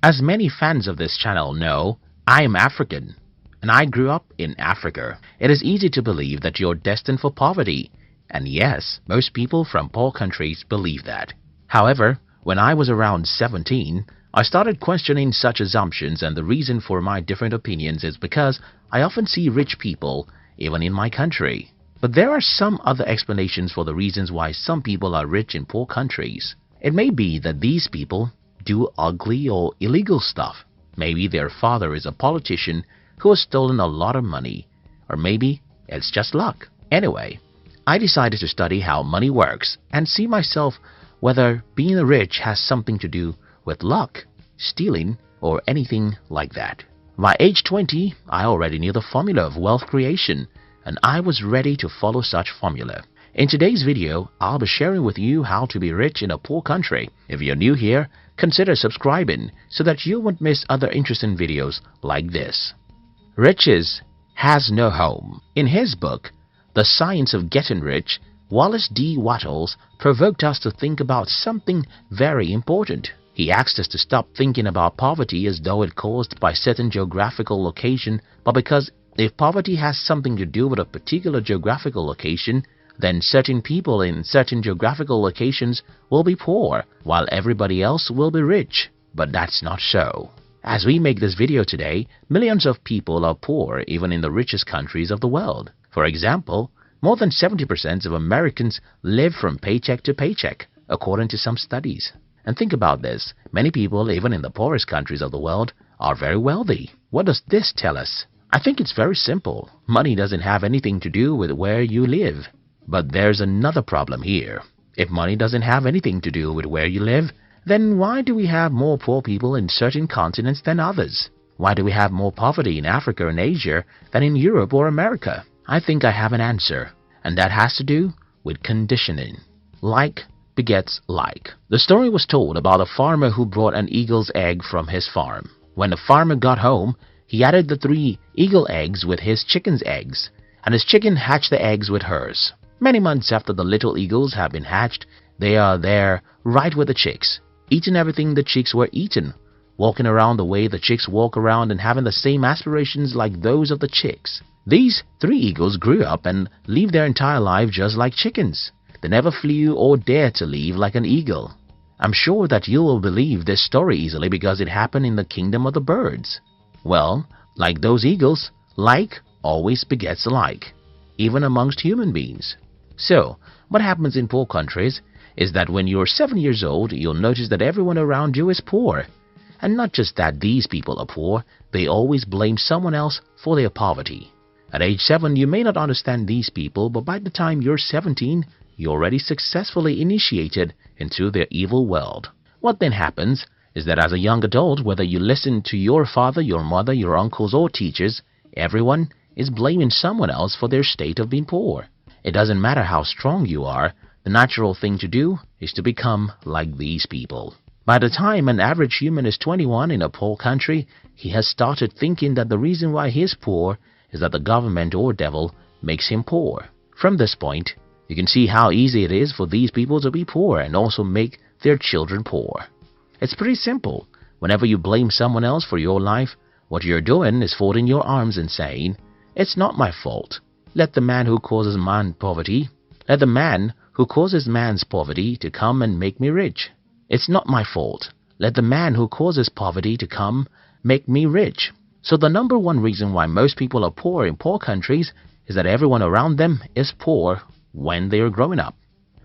As many fans of this channel know, I am African, and I grew up in Africa. It is easy to believe that you're destined for poverty, and yes, most people from poor countries believe that. However, when I was around 17, I started questioning such assumptions, and the reason for my different opinions is because I often see rich people even in my country. But there are some other explanations for the reasons why some people are rich in poor countries. It may be that these people do ugly or illegal stuff. Maybe their father is a politician who has stolen a lot of money, or maybe it's just luck. Anyway, I decided to study how money works and see myself whether being rich has something to do with luck, stealing, or anything like that. By age 20, I already knew the formula of wealth creation, and I was ready to follow such formula. In today's video, I'll be sharing with you how to be rich in a poor country. If you're new here, consider subscribing so that you won't miss other interesting videos like this. Riches has no home. In his book, The Science of Getting Rich, Wallace D. Wattles provoked us to think about something very important. He asked us to stop thinking about poverty as though it caused by certain geographical location, but because if poverty has something to do with a particular geographical location, then certain people in certain geographical locations will be poor, while everybody else will be rich. But that's not so. As we make this video today, millions of people are poor even in the richest countries of the world. For example, more than 70% of Americans live from paycheck to paycheck, according to some studies. And think about this, many people even in the poorest countries of the world are very wealthy. What does this tell us? I think it's very simple. Money doesn't have anything to do with where you live. But there's another problem here. If money doesn't have anything to do with where you live, then why do we have more poor people in certain continents than others? Why do we have more poverty in Africa and Asia than in Europe or America? I think I have an answer, and that has to do with conditioning. Like begets like. The story was told about a farmer who brought an eagle's egg from his farm. When the farmer got home, he added the 3 eagle eggs with his chicken's eggs, and his chicken hatched the eggs with hers. Many months after the little eagles have been hatched, they are there right with the chicks, eating everything the chicks were eaten, walking around the way the chicks walk around and having the same aspirations like those of the chicks. These 3 eagles grew up and lived their entire life just like chickens. They never flew or dared to live like an eagle. I'm sure that you will believe this story easily because it happened in the kingdom of the birds. Well, like those eagles, like always begets like, even amongst human beings. So, what happens in poor countries is that when you're 7 years old, you'll notice that everyone around you is poor. And not just that these people are poor, they always blame someone else for their poverty. At age 7, you may not understand these people, but by the time you're 17, you're already successfully initiated into their evil world. What then happens is that as a young adult, whether you listen to your father, your mother, your uncles or teachers, everyone is blaming someone else for their state of being poor. It doesn't matter how strong you are, the natural thing to do is to become like these people. By the time an average human is 21 in a poor country, he has started thinking that the reason why he is poor is that the government or devil makes him poor. From this point, you can see how easy it is for these people to be poor and also make their children poor. It's pretty simple. Whenever you blame someone else for your life, what you're doing is folding your arms and saying, "It's not my fault. Let the man who causes man's poverty to come and make me rich. It's not my fault. Let the man who causes poverty to come make me rich." So the number one reason why most people are poor in poor countries is that everyone around them is poor when they are growing up.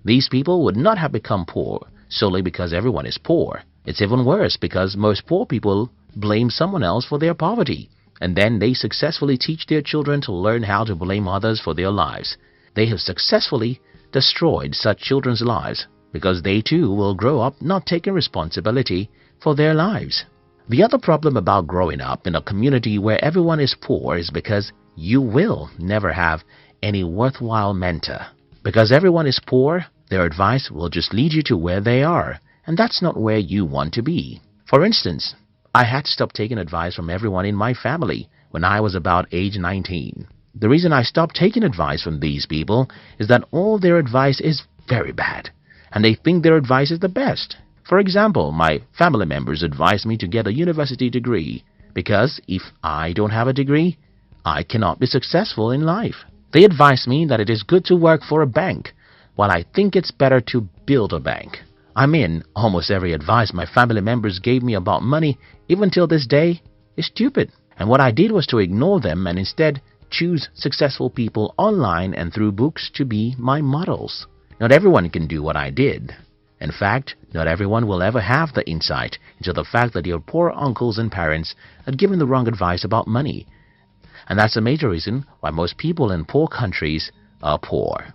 These people would not have become poor solely because everyone is poor. It's even worse because most poor people blame someone else for their poverty, and then they successfully teach their children to learn how to blame others for their lives. They have successfully destroyed such children's lives because they too will grow up not taking responsibility for their lives. The other problem about growing up in a community where everyone is poor is because you will never have any worthwhile mentor. Because everyone is poor, their advice will just lead you to where they are, and that's not where you want to be. For instance, I had to stop taking advice from everyone in my family when I was about age 19. The reason I stopped taking advice from these people is that all their advice is very bad, and they think their advice is the best. For example, my family members advise me to get a university degree because if I don't have a degree, I cannot be successful in life. They advise me that it is good to work for a bank, while I think it's better to build a bank. I mean, almost every advice my family members gave me about money, even till this day, is stupid. And what I did was to ignore them and instead choose successful people online and through books to be my models. Not everyone can do what I did. In fact, not everyone will ever have the insight into the fact that your poor uncles and parents had given the wrong advice about money. And that's a major reason why most people in poor countries are poor.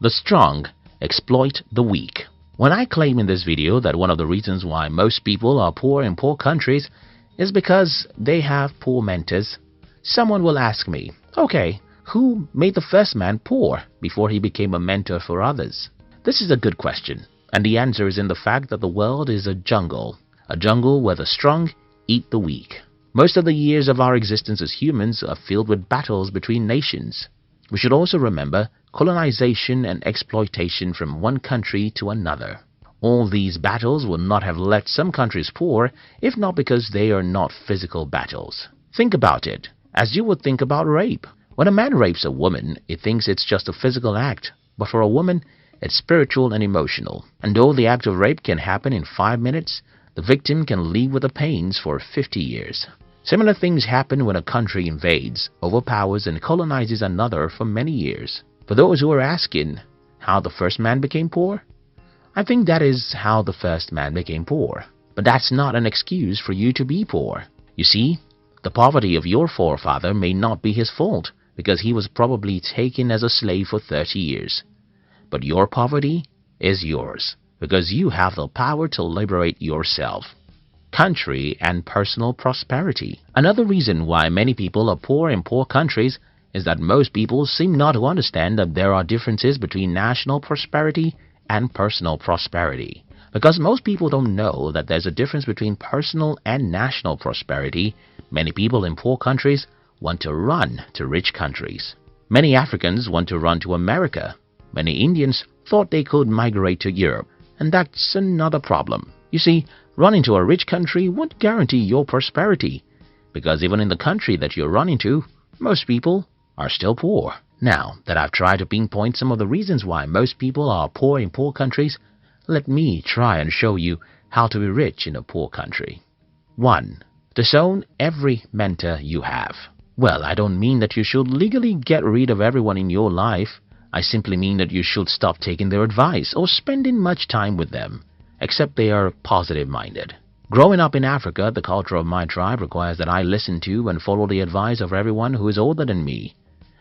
The strong exploit the weak. When I claim in this video that one of the reasons why most people are poor in poor countries is because they have poor mentors, someone will ask me, okay, who made the first man poor before he became a mentor for others? This is a good question, and the answer is in the fact that the world is a jungle where the strong eat the weak. Most of the years of our existence as humans are filled with battles between nations. We should also remember colonization and exploitation from one country to another. All these battles would not have left some countries poor if not because they are not physical battles. Think about it, as you would think about rape. When a man rapes a woman, he thinks it's just a physical act, but for a woman, it's spiritual and emotional. And though the act of rape can happen in 5 minutes, the victim can live with the pains for 50 years. Similar things happen when a country invades, overpowers, and colonizes another for many years. For those who are asking how the first man became poor, I think that is how the first man became poor. But that's not an excuse for you to be poor. You see, the poverty of your forefather may not be his fault because he was probably taken as a slave for 30 years. But your poverty is yours because you have the power to liberate yourself. Country and personal prosperity. Another reason why many people are poor in poor countries is that most people seem not to understand that there are differences between national prosperity and personal prosperity. Because most people don't know that there's a difference between personal and national prosperity, many people in poor countries want to run to rich countries. Many Africans want to run to America. Many Indians thought they could migrate to Europe, and that's another problem. You see, running to a rich country won't guarantee your prosperity, because even in the country that you're running to, most people are still poor. Now that I've tried to pinpoint some of the reasons why most people are poor in poor countries, let me try and show you how to be rich in a poor country. 1. Disown every mentor you have. Well, I don't mean that you should legally get rid of everyone in your life. I simply mean that you should stop taking their advice or spending much time with them, except they are positive-minded. Growing up in Africa, the culture of my tribe requires that I listen to and follow the advice of everyone who is older than me.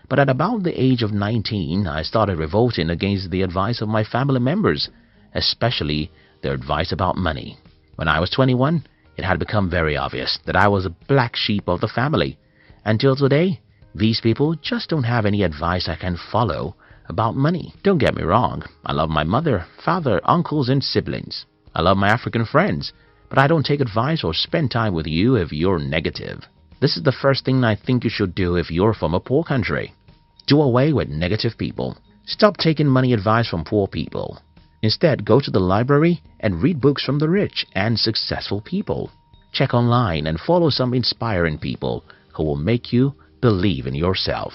But at about the age of 19, I started revolting against the advice of my family members, especially their advice about money. When I was 21, it had become very obvious that I was a black sheep of the family. Until today, these people just don't have any advice I can follow about money. Don't get me wrong, I love my mother, father, uncles, and siblings. I love my African friends, but I don't take advice or spend time with you if you're negative. This is the first thing I think you should do if you're from a poor country. Do away with negative people. Stop taking money advice from poor people. Instead, go to the library and read books from the rich and successful people. Check online and follow some inspiring people who will make you believe in yourself.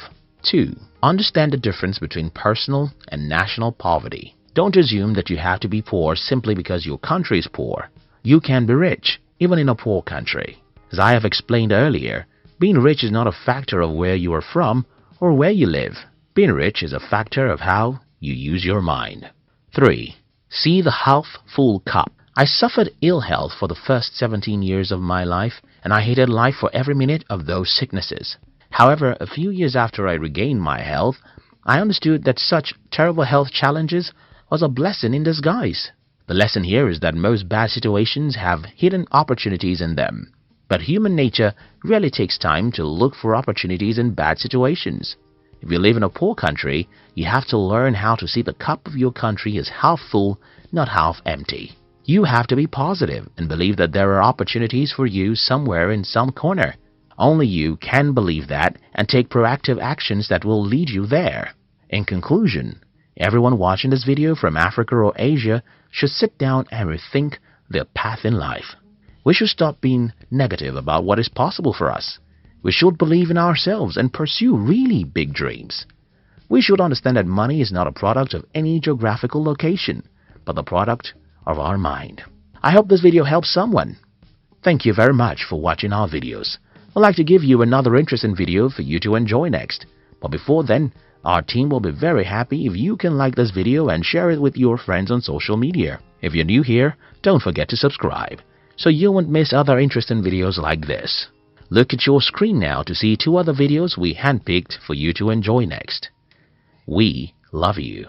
2. Understand the difference between personal and national poverty. Don't assume that you have to be poor simply because your country is poor. You can be rich, even in a poor country. As I have explained earlier, being rich is not a factor of where you are from or where you live. Being rich is a factor of how you use your mind. 3. See the half-full cup. I suffered ill health for the first 17 years of my life, and I hated life for every minute of those sicknesses. However, a few years after I regained my health, I understood that such terrible health challenges was a blessing in disguise. The lesson here is that most bad situations have hidden opportunities in them. But human nature really takes time to look for opportunities in bad situations. If you live in a poor country, you have to learn how to see the cup of your country as half full, not half empty. You have to be positive and believe that there are opportunities for you somewhere in some corner. Only you can believe that and take proactive actions that will lead you there. In conclusion, everyone watching this video from Africa or Asia should sit down and rethink their path in life. We should stop being negative about what is possible for us. We should believe in ourselves and pursue really big dreams. We should understand that money is not a product of any geographical location, but the product of our mind. I hope this video helps someone. Thank you very much for watching our videos. I'd like to give you another interesting video for you to enjoy next. But before then, our team will be very happy if you can like this video and share it with your friends on social media. If you're new here, don't forget to subscribe, so you won't miss other interesting videos like this. Look at your screen now to see 2 other videos we handpicked for you to enjoy next. We love you.